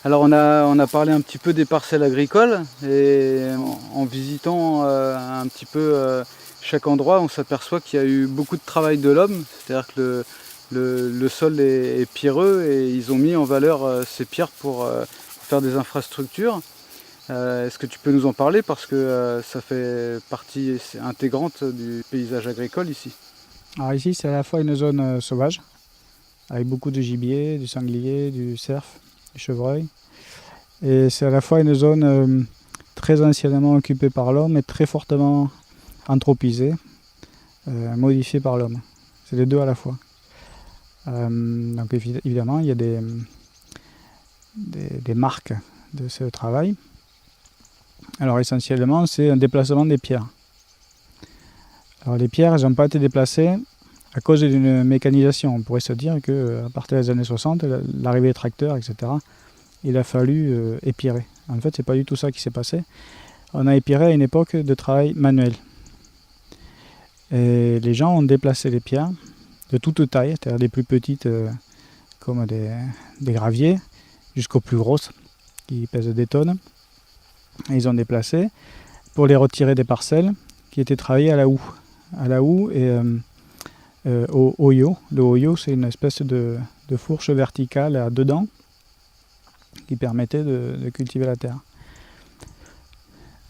Alors on a parlé un petit peu des parcelles agricoles et en visitant un petit peu chaque endroit, on s'aperçoit qu'il y a eu beaucoup de travail de l'homme, c'est-à-dire que le sol est pierreux et ils ont mis en valeur ces pierres pour faire des infrastructures. Est-ce que tu peux nous en parler parce que ça fait partie intégrante du paysage agricole ici? Alors ici, c'est à la fois une zone sauvage, avec beaucoup de gibier, du sanglier, du cerf, du chevreuil. Et c'est à la fois une zone très anciennement occupée par l'homme et très fortement anthropisée, modifiée par l'homme. C'est les deux à la fois. Donc évidemment, il y a des marques de ce travail. Alors essentiellement, c'est un déplacement des pierres. Alors les pierres, elles n'ont pas été déplacées à cause d'une mécanisation. On pourrait se dire qu'à partir des années 60, l'arrivée des tracteurs, etc., il a fallu épirer. En fait, c'est pas du tout ça qui s'est passé. On a épiré à une époque de travail manuel. Et les gens ont déplacé les pierres de toute taille, c'est-à-dire des plus petites comme des graviers, jusqu'aux plus grosses qui pèsent des tonnes. Et ils ont déplacé pour les retirer des parcelles qui étaient travaillées à la houe et au hoyo. Le hoyo, c'est une espèce de fourche verticale à deux dents qui permettait de cultiver la terre.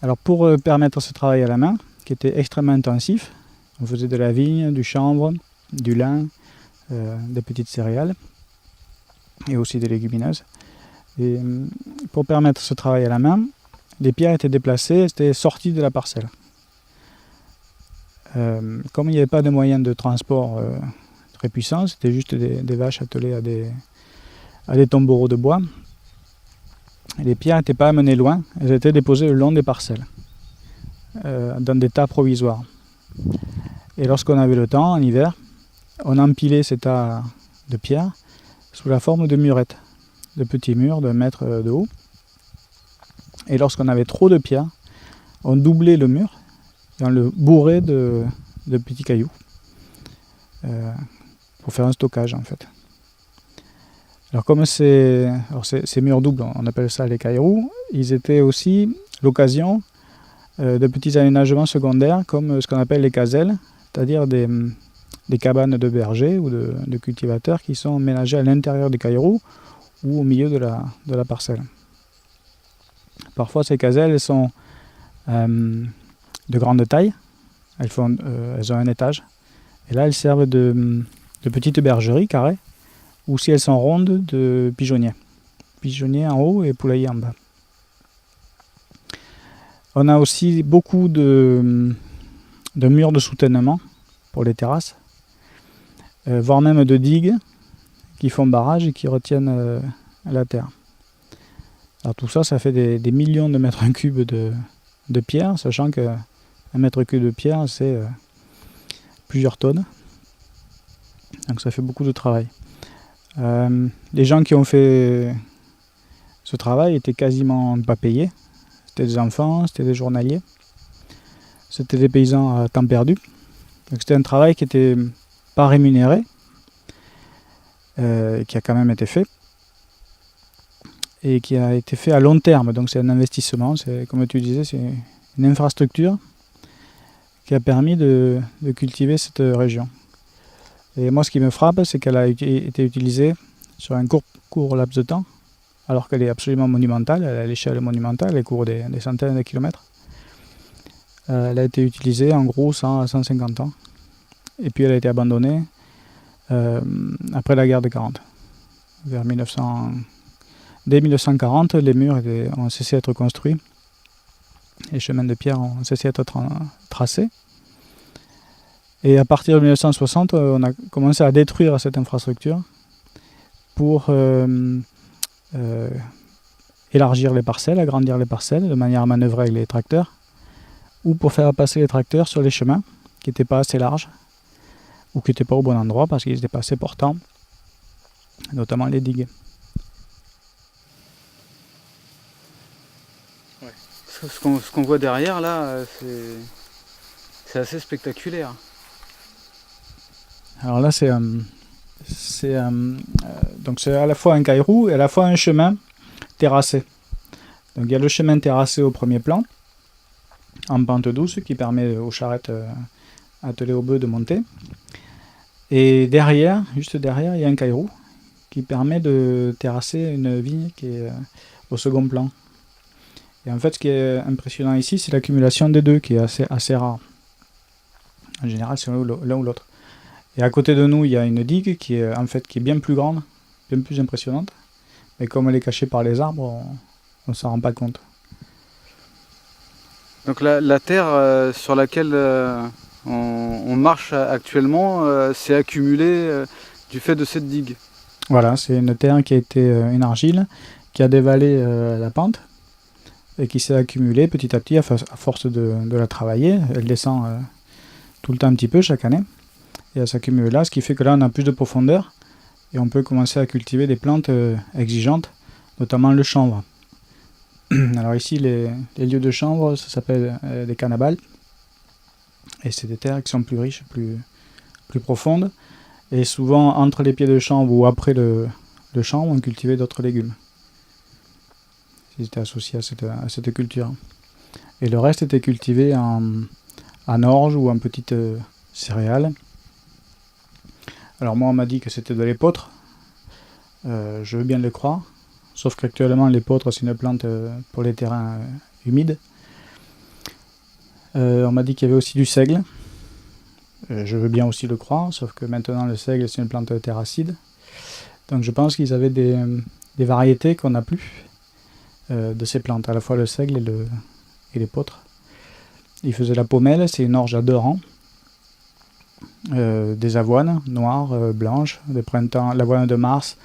Alors pour permettre ce travail à la main, qui était extrêmement intensif, on faisait de la vigne, du chanvre, du lin, des petites céréales et aussi des légumineuses. Et pour permettre ce travail à la main, les pierres étaient déplacées, étaient sorties de la parcelle. Comme il n'y avait pas de moyens de transport très puissants, c'était juste des vaches attelées à des tombereaux de bois, les pierres n'étaient pas amenées loin, elles étaient déposées le long des parcelles, dans des tas provisoires. Et lorsqu'on avait le temps, en hiver, on empilait ces tas de pierres sous la forme de murettes, de petits murs de 1 mètre de haut. Et lorsqu'on avait trop de pierres, on doublait le mur et on le bourrait de petits cailloux pour faire un stockage en fait. Alors comme ces murs doubles, on appelle ça les cailloux, ils étaient aussi l'occasion de petits aménagements secondaires comme ce qu'on appelle les caselles, c'est-à-dire des cabanes de bergers ou de cultivateurs qui sont ménagées à l'intérieur des cailloux ou au milieu de la parcelle. Parfois ces caselles elles sont de grande taille, elles ont un étage, et là elles servent de petites bergeries carrées, ou si elles sont rondes, de pigeonniers. Pigeonniers en haut et poulaillers en bas. On a aussi beaucoup de murs de soutènement pour les terrasses, voire même de digues qui font barrage et qui retiennent la terre. Alors tout ça, ça fait des millions de mètres cubes de pierre, sachant qu'un mètre cube de pierre, c'est plusieurs tonnes. Donc ça fait beaucoup de travail. Les gens qui ont fait ce travail étaient quasiment pas payés. C'était des enfants, c'était des journaliers. C'était des paysans à temps perdu. Donc c'était un travail qui n'était pas rémunéré, qui a quand même été fait, et qui a été fait à long terme. Donc c'est un investissement, comme tu disais, c'est une infrastructure qui a permis de cultiver cette région. Et moi ce qui me frappe, c'est qu'elle a été utilisée sur un court laps de temps, alors qu'elle est absolument monumentale, elle a l'échelle monumentale, elle court des centaines de kilomètres. Elle a été utilisée en gros 100 à 150 ans. Et puis elle a été abandonnée après la guerre de 40. Vers 1900. Dès 1940, les murs ont cessé d'être construits. Les chemins de pierre ont cessé d'être tracés. Et à partir de 1960, on a commencé à détruire cette infrastructure pour élargir les parcelles, agrandir les parcelles de manière à manœuvrer avec les tracteurs, ou pour faire passer les tracteurs sur les chemins qui n'étaient pas assez larges ou qui n'étaient pas au bon endroit parce qu'ils n'étaient pas assez portants, notamment les digues. Ouais. Ce qu'on voit derrière là, c'est assez spectaculaire. Alors là, donc c'est à la fois un caillou et à la fois un chemin terrassée. Donc il y a le chemin terrassé au premier plan, en pente douce, qui permet aux charrettes attelées aux bœufs de monter. Et derrière, juste derrière, il y a un caillou qui permet de terrasser une vigne qui est au second plan. Et en fait, ce qui est impressionnant ici, c'est l'accumulation des deux qui est assez rare. En général, c'est l'un ou l'autre. Et à côté de nous, il y a une digue qui est bien plus grande, bien plus impressionnante. Mais comme elle est cachée par les arbres, on ne s'en rend pas compte. Donc la terre sur laquelle on marche actuellement s'est accumulée du fait de cette digue. Voilà, c'est une terre qui a été une argile, qui a dévalé la pente et qui s'est accumulée petit à petit à force de la travailler. Elle descend tout le temps un petit peu chaque année et elle s'accumule là, ce qui fait que là on a plus de profondeur et on peut commencer à cultiver des plantes exigeantes, notamment le chanvre. Alors ici les lieux de chanvre, ça s'appelle des canabales et c'est des terres qui sont plus riches, plus profondes. Et souvent, entre les pieds de chanvre ou après le chanvre, on cultivait d'autres légumes. Ils étaient associés à cette culture. Et le reste était cultivé en orge ou en petites céréales. Alors moi, on m'a dit que c'était de l'épeautre. Je veux bien le croire. Sauf qu'actuellement, l'épeautre, c'est une plante pour les terrains humides. On m'a dit qu'il y avait aussi du seigle. Je veux bien aussi le croire, sauf que maintenant le seigle c'est une plante terracide. Donc je pense qu'ils avaient des variétés qu'on n'a plus de ces plantes, à la fois le seigle et l'épeautre. Ils faisaient la pommelle, c'est une orge à 2 rangs. Des avoines noires, blanches, de printemps, l'avoine de mars,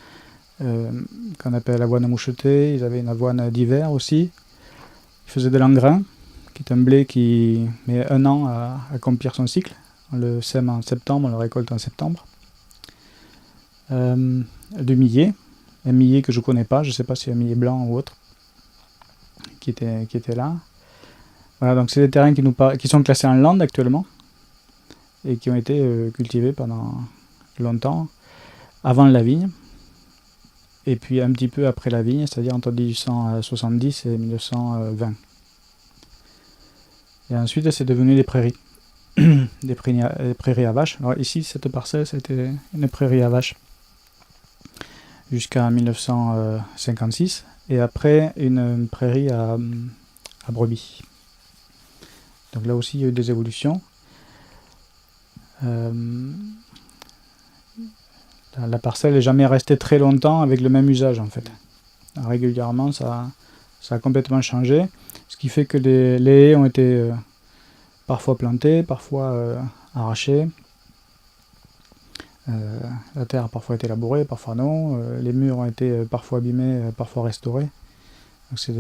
qu'on appelle l'avoine mouchetée. Ils avaient une avoine d'hiver aussi. Ils faisaient de l'engrain, qui est un blé qui met 1 an à accomplir son cycle. On le sème en septembre, on le récolte en septembre. Du millet, un millet que je ne connais pas, je ne sais pas si c'est un millet blanc ou autre, qui était là. Voilà, donc c'est des terrains qui sont classés en lande actuellement et qui ont été cultivés pendant longtemps, avant la vigne, et puis un petit peu après la vigne, c'est-à-dire entre 1870 et 1920. Et ensuite, c'est devenu des prairies. Des prairies à vaches. Alors ici, cette parcelle, c'était une prairie à vaches jusqu'à 1956 et après une prairie à brebis. Donc là aussi, il y a eu des évolutions. La parcelle n'est jamais restée très longtemps avec le même usage en fait. Alors, régulièrement, ça a complètement changé, ce qui fait que les haies ont été parfois plantées, parfois arrachées. La terre a parfois été labourée, parfois non. Les murs ont été parfois abîmés, parfois restaurés. Donc c'est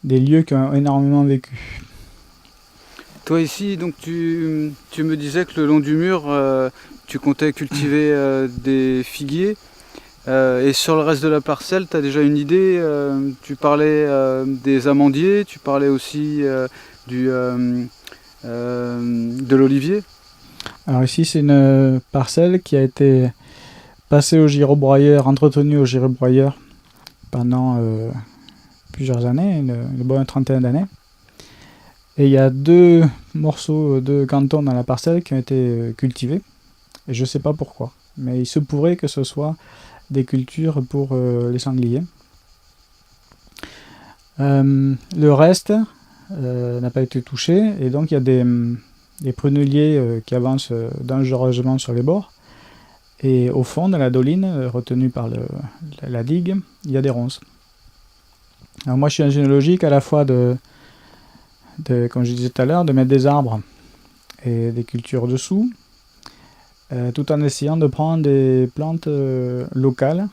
des lieux qui ont énormément vécu. Toi ici, donc tu me disais que le long du mur, tu comptais cultiver des figuiers. Et sur le reste de la parcelle, tu as déjà une idée. Tu parlais des amandiers, tu parlais aussi de l'olivier. Alors ici, c'est une parcelle qui a été passée au girobroyeur, entretenue au girobroyeur pendant plusieurs années, une bonne trentaine d'années. Et il y a 2 morceaux de cantons dans la parcelle qui ont été cultivés. Et je ne sais pas pourquoi, mais il se pourrait que ce soit des cultures pour les sangliers. Le reste n'a pas été touché, et donc il y a des prunelliers qui avancent dangereusement sur les bords. Et au fond de la doline, retenue par la digue, il y a des ronces. Alors moi je suis dans une logique à la fois comme je disais tout à l'heure, de mettre des arbres et des cultures dessous, tout en essayant de prendre des plantes locales.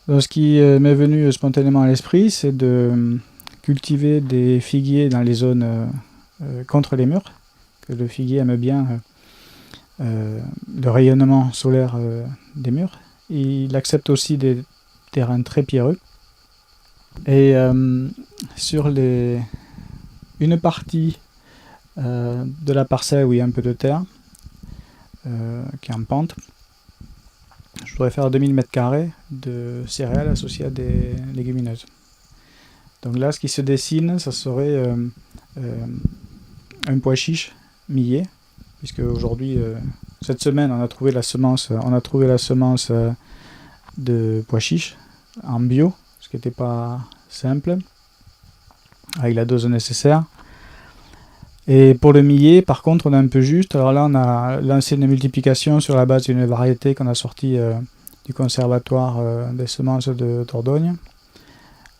Donc, ce qui m'est venu spontanément à l'esprit, c'est de cultiver des figuiers dans les zones contre les murs, que le figuier aime bien le rayonnement solaire des murs. Il accepte aussi des terrains très pierreux. Et sur une partie de la parcelle où il y a un peu de terre, qui est en pente, je pourrais faire 2000 m² de céréales associées à des légumineuses. Donc là, ce qui se dessine, ça serait un pois chiche millet, puisque aujourd'hui, cette semaine, on a trouvé la semence de pois chiche en bio, ce qui n'était pas simple, avec la dose nécessaire. Et pour le millet, par contre, on est un peu juste. Alors là, on a lancé une multiplication sur la base d'une variété qu'on a sortie du conservatoire des semences de Dordogne.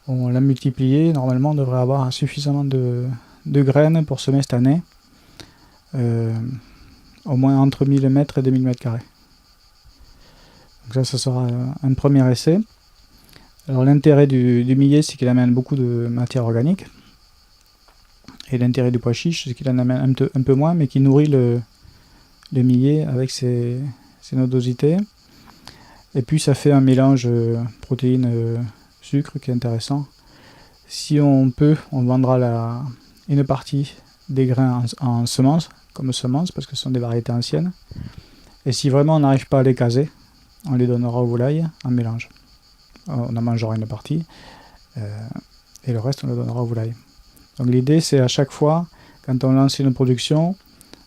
On l'a multiplié. Normalement, on devrait avoir suffisamment de graines pour semer cette année. Au moins entre 1000 m et 2000 m². Donc ça sera un premier essai. Alors l'intérêt du millet, c'est qu'il amène beaucoup de matière organique. Et l'intérêt du pois chiche, c'est qu'il en amène un peu moins, mais qui nourrit le millet avec ses nodosités. Et puis ça fait un mélange protéines-sucre qui est intéressant. Si on peut, on vendra une partie des grains en semences, comme semences, parce que ce sont des variétés anciennes. Et si vraiment on n'arrive pas à les caser, on les donnera aux volailles en mélange. On en mangera une partie, et le reste on le donnera aux volailles. Donc l'idée, c'est à chaque fois, quand on lance une production,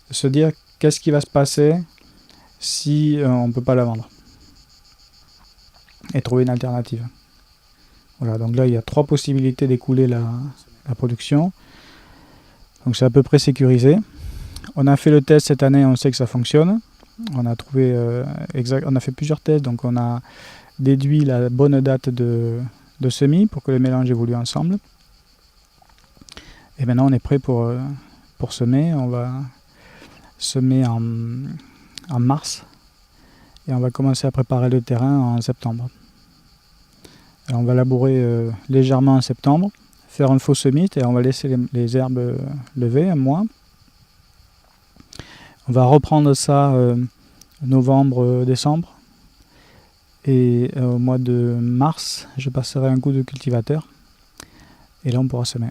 de se dire qu'est-ce qui va se passer si on ne peut pas la vendre. Et trouver une alternative. Voilà, donc là, il y a 3 possibilités d'écouler la production. Donc c'est à peu près sécurisé. On a fait le test cette année, on sait que ça fonctionne. On a fait plusieurs tests, donc on a déduit la bonne date de semis pour que les mélanges évoluent ensemble. Et maintenant on est prêt pour semer. On va semer en mars et on va commencer à préparer le terrain en septembre. Alors on va labourer légèrement en septembre, faire un faux semis et on va laisser les herbes lever un mois. On va reprendre ça novembre, décembre. Et au mois de mars, je passerai un coup de cultivateur. Et là, on pourra semer.